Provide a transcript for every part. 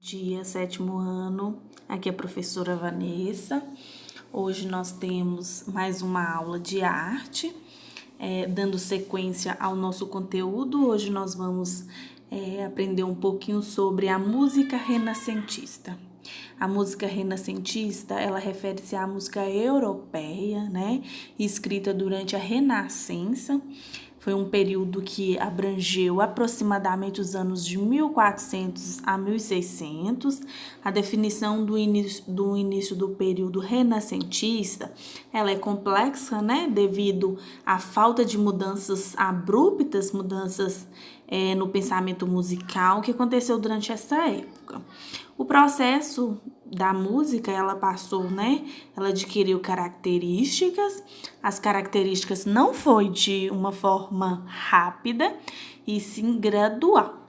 Dia, sétimo ano, aqui é a professora Vanessa. Hoje nós temos mais uma aula de arte, dando sequência ao nosso conteúdo. Hoje nós vamos aprender um pouquinho sobre a música renascentista. A música renascentista, ela refere-se à música europeia, né, escrita durante a Renascença. Foi um período que abrangeu aproximadamente os anos de 1400 a 1600. A definição do início do período renascentista, ela é complexa, né, devido à falta de mudanças abruptas, mudanças no pensamento musical que aconteceu durante essa época. O processo da música, ela passou, né? Ela adquiriu características. As características não foi de uma forma rápida, e sim gradual.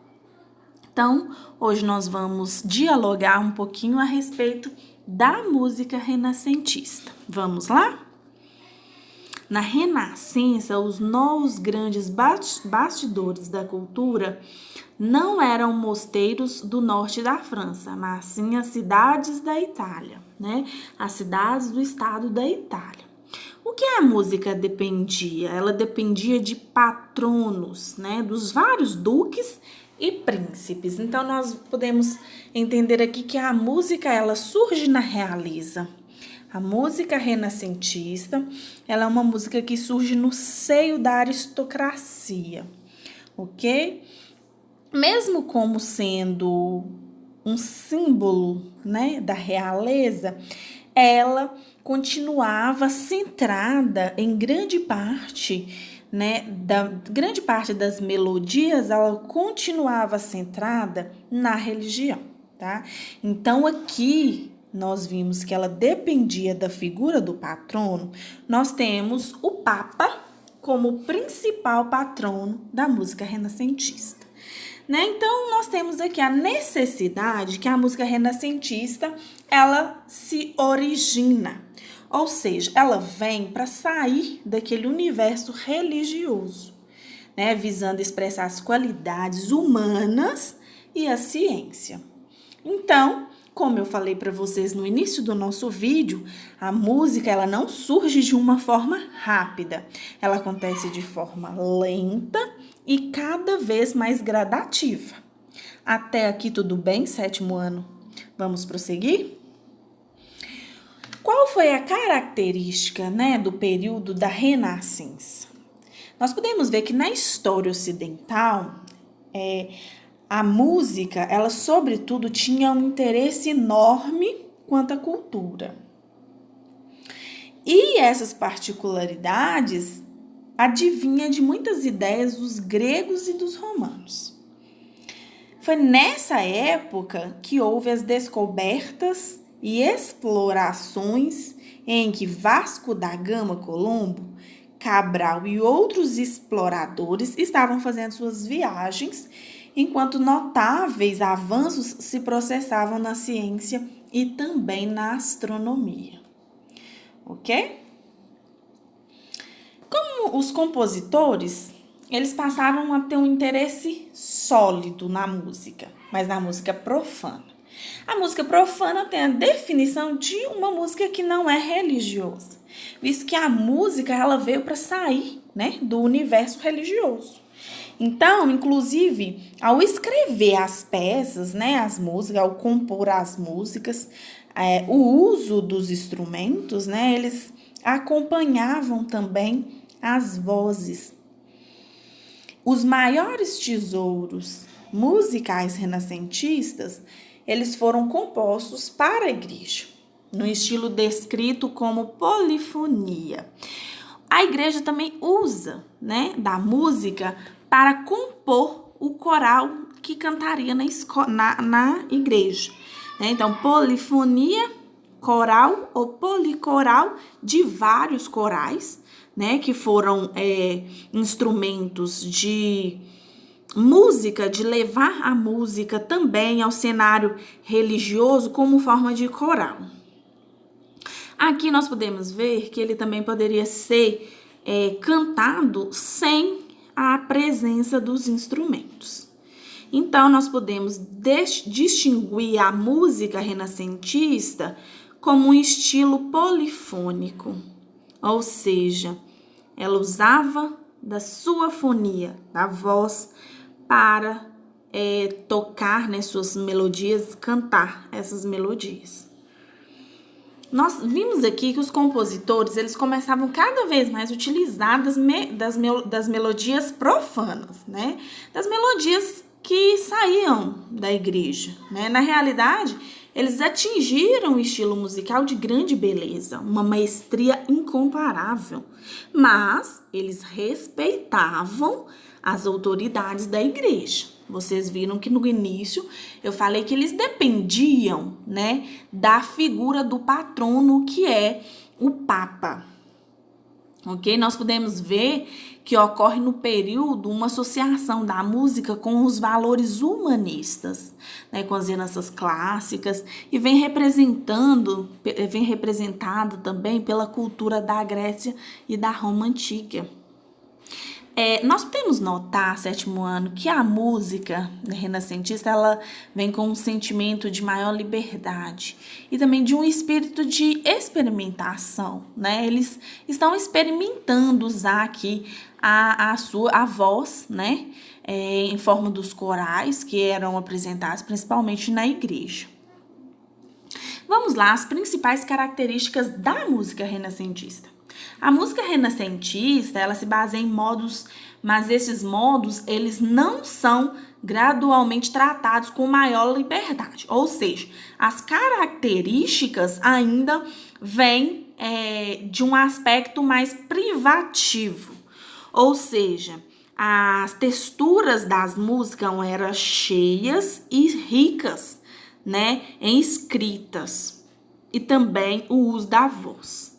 Então, hoje nós vamos dialogar um pouquinho a respeito da música renascentista. Vamos lá? Na Renascença, os novos grandes bastidores da cultura não eram mosteiros do norte da França, mas sim as cidades da Itália, né? As cidades do estado da Itália. O que a música dependia? Ela dependia de patronos, né? Dos vários duques e príncipes. Então, nós podemos entender aqui que a música, ela surge na realeza. A música renascentista, ela é uma música que surge no seio da aristocracia, ok? Mesmo como sendo um símbolo, né, da realeza, ela continuava centrada em grande parte, né, grande parte das melodias, ela continuava centrada na religião, tá? Então aqui nós vimos que ela dependia da figura do patrono. Nós temos o Papa como principal patrono da música renascentista, né? Então, nós temos aqui a necessidade que a música renascentista, ela se origina, ou seja, ela vem para sair daquele universo religioso, né? Visando expressar as qualidades humanas e a ciência. Então, como eu falei para vocês no início do nosso vídeo, a música, ela não surge de uma forma rápida. Ela acontece de forma lenta e cada vez mais gradativa. Até aqui tudo bem, sétimo ano? Vamos prosseguir? Qual foi a característica, né, do período da Renascença? Nós podemos ver que na história ocidental, a música, ela sobretudo tinha um interesse enorme quanto à cultura. E essas particularidades adivinha de muitas ideias dos gregos e dos romanos. Foi nessa época que houve as descobertas e explorações em que Vasco da Gama Colombo, Cabral e outros exploradores estavam fazendo suas viagens, enquanto notáveis avanços se processavam na ciência e também na astronomia. Ok? Como os compositores, eles passaram a ter um interesse sólido na música, mas na música profana. A música profana tem a definição de uma música que não é religiosa, visto que a música, ela veio para sair, né, do universo religioso. Então, inclusive, ao escrever as peças, né, as músicas, ao compor as músicas, o uso dos instrumentos, né, eles acompanhavam também as vozes. Os maiores tesouros musicais renascentistas, eles foram compostos para a igreja, no estilo descrito como polifonia. A igreja também usa, né, da música para compor o coral que cantaria na igreja. Né? Então, polifonia, coral ou policoral de vários corais, né, que foram instrumentos de música, de levar a música também ao cenário religioso como forma de coral. Aqui nós podemos ver que ele também poderia ser cantado sem a presença dos instrumentos. Então, nós podemos distinguir a música renascentista como um estilo polifônico, ou seja, ela usava da sua fonia, da voz, para tocar, né, suas melodias, cantar essas melodias. Nós vimos aqui que os compositores, eles começavam cada vez mais a utilizar das melodias profanas, né? Das melodias que saíam da igreja, né? Na realidade, eles atingiram um estilo musical de grande beleza, uma maestria incomparável, mas eles respeitavam as autoridades da igreja. Vocês viram que no início eu falei que eles dependiam, né, da figura do patrono, que é o Papa. Ok? Nós podemos ver que ocorre no período uma associação da música com os valores humanistas, né, com as heranças clássicas, e vem representado também pela cultura da Grécia e da Roma Antiga. Nós podemos notar, sétimo ano, que a música renascentista, ela vem com um sentimento de maior liberdade e também de um espírito de experimentação, né? Eles estão experimentando usar aqui a voz, né? Em forma dos corais que eram apresentados principalmente na igreja. Vamos lá, as principais características da música renascentista. A música renascentista, ela se baseia em modos, mas esses modos, eles não são gradualmente tratados com maior liberdade. Ou seja, as características ainda vêm de um aspecto mais privativo. Ou seja, as texturas das músicas eram cheias e ricas, né, em escritas, e também o uso da voz.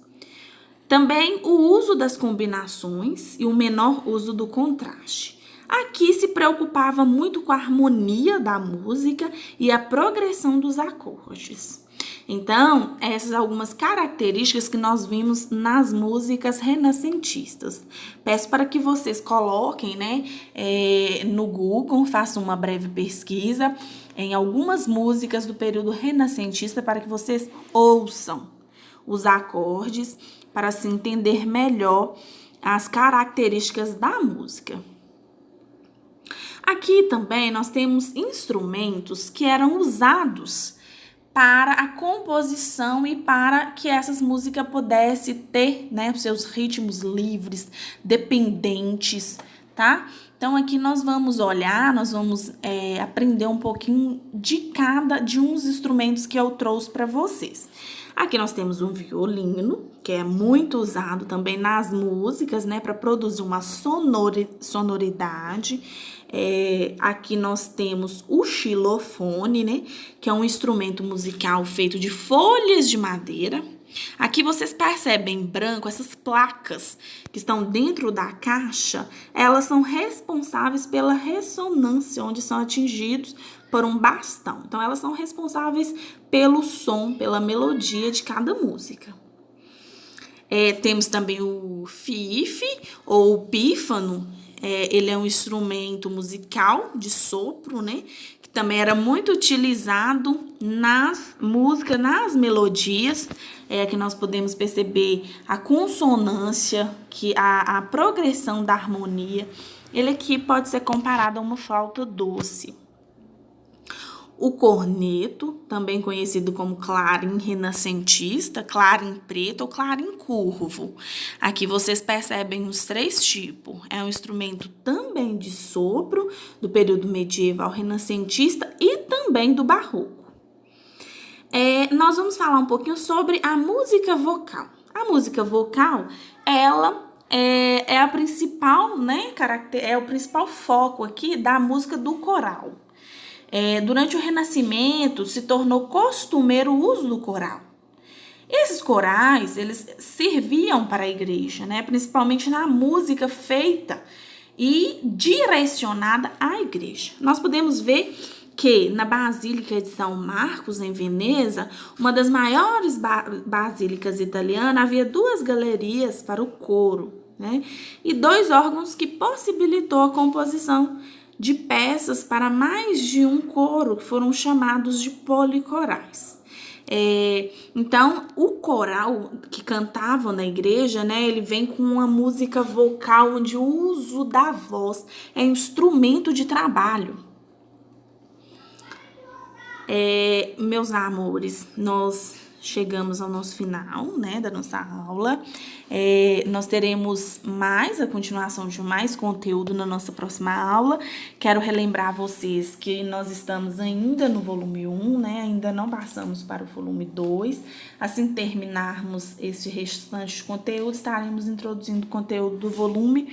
Também o uso das combinações e o menor uso do contraste. Aqui se preocupava muito com a harmonia da música e a progressão dos acordes. Então, essas algumas características que nós vimos nas músicas renascentistas. Peço para que vocês coloquem, né, no Google, façam uma breve pesquisa em algumas músicas do período renascentista para que vocês ouçam os acordes, para se entender melhor as características da música. Aqui também nós temos instrumentos que eram usados para a composição e para que essas músicas pudessem ter, né, os seus ritmos livres, dependentes, tá? Então aqui nós vamos olhar, nós vamos aprender um pouquinho de uns instrumentos que eu trouxe para vocês. Aqui nós temos um violino, que é muito usado também nas músicas, né, para produzir uma sonoridade. Aqui nós temos o xilofone, né, que é um instrumento musical feito de folhas de madeira. Aqui vocês percebem em branco essas placas que estão dentro da caixa, elas são responsáveis pela ressonância, onde são atingidos por um bastão. Então, elas são responsáveis pelo som, pela melodia de cada música. Temos também o fife ou o pífano. Ele é um instrumento musical de sopro, né? Que também era muito utilizado nas músicas, nas melodias, que nós podemos perceber a consonância, que a progressão da harmonia. Ele aqui pode ser comparado a uma flauta doce. O corneto, também conhecido como clarim renascentista, clarim preto ou clarim curvo. Aqui vocês percebem os três tipos. É um instrumento também de sopro, do período medieval renascentista e também do barroco. Nós vamos falar um pouquinho sobre a música vocal. A música vocal, ela é a principal, né, é o principal foco aqui da música do coral. Durante o Renascimento, se tornou costumeiro o uso do coral. Esses corais, eles serviam para a igreja, né? Principalmente na música feita e direcionada à igreja. Nós podemos ver que na Basílica de São Marcos, em Veneza, uma das maiores basílicas italianas, havia 2 galerias para o coro, né? E 2 órgãos que possibilitou a composição de peças para mais de um coro, que foram chamados de policorais. Então, o coral que cantavam na igreja, né, ele vem com uma música vocal onde o uso da voz é instrumento de trabalho. Meus amores, nós chegamos ao nosso final, né, da nossa aula. Nós teremos a continuação de mais conteúdo na nossa próxima aula. Quero relembrar vocês que nós estamos ainda no volume 1, né, ainda não passamos para o volume 2. Assim terminarmos esse restante de conteúdo, estaremos introduzindo conteúdo do volume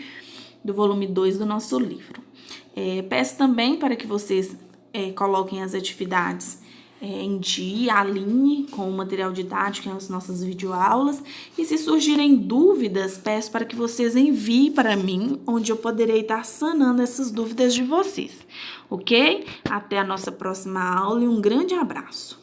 2 do nosso livro. Peço também para que vocês coloquem as atividades em dia, alinhe com o material didático as nossas videoaulas. E se surgirem dúvidas, peço para que vocês enviem para mim, onde eu poderei estar sanando essas dúvidas de vocês, ok? Até a nossa próxima aula e um grande abraço!